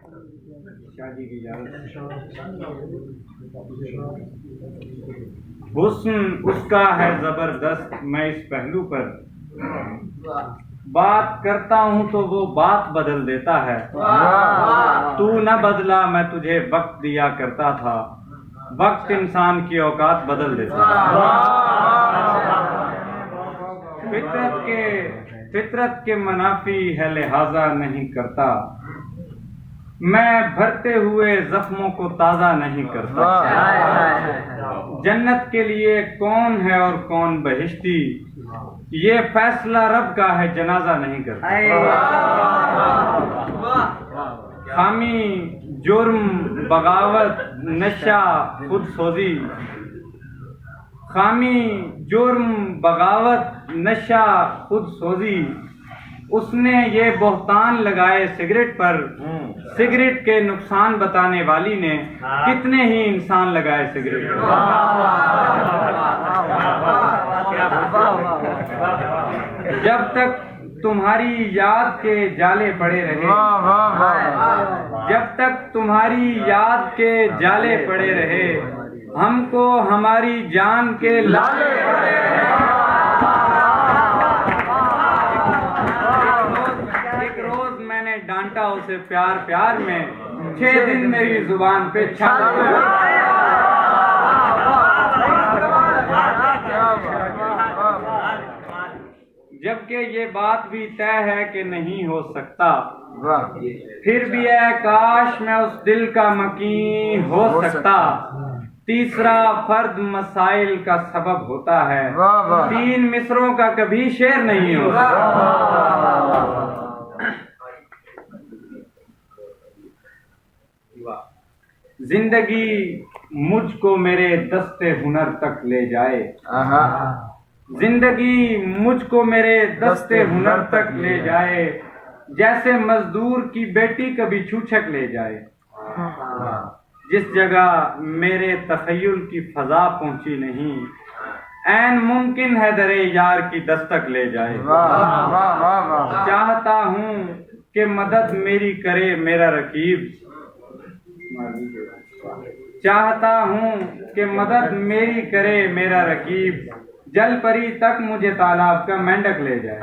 शादी की इजाजत। हुस्न उसका है जबरदस्त, मैं इस पहलू पर बात करता हूँ तो वो बात बदल देता है। तू न बदला, मैं तुझे वक्त दिया करता था, वक्त इंसान की औकात बदल देता है। फितरत के मनाफी है लिहाजा नहीं करता, मैं भरते हुए जख्मों को ताज़ा नहीं करता। जन्नत के लिए कौन है और कौन बहिश्ती, ये फैसला रब का है, जनाजा नहीं करता। खामी, जुर्म, बगावत, नशा, खुद सोजी, खामी, जुर्म, बगावत, नशा, खुद सोजी, उसने ये बोहतान लगाए सिगरेट पर, सिगरेट के नुकसान बताने वाली ने कितने ही इंसान लगाए सिगरेट पर। जब तक तुम्हारी याद के जाले पड़े रहे, जब तक तुम्हारी याद के जाले पड़े रहे, हमको हमारी जान के लाले पड़े रहे। एक रोज मैंने डांटा उसे प्यार प्यार में, 6 दिन मेरी जुबान पे छाले पड़े। जबकि ये बात भी तय है कि नहीं हो सकता, फिर भी है काश मैं उस दिल का मकीन हो सकता। तीसरा फर्द मसाइल का सबब होता है, 3 मिसरों का कभी शेर नहीं होता। जिंदगी मुझको मेरे दस्ते हुनर तक ले जाए, जिंदगी मुझको मेरे दस्ते हुनर तक ले जाए, जैसे मजदूर की बेटी कभी छूछक ले जाए। जिस जगह मेरे तखय्युल की फजा पहुंची नहीं, ऐन मुमकिन है दरे यार की दस्तक ले जाए। चाहता हूँ कि मदद मेरी करे मेरा रकीब, चाहता हूँ कि मदद मेरी करे मेरा रकीब, जल परी तक मुझे तालाब का मेंढक ले जाए।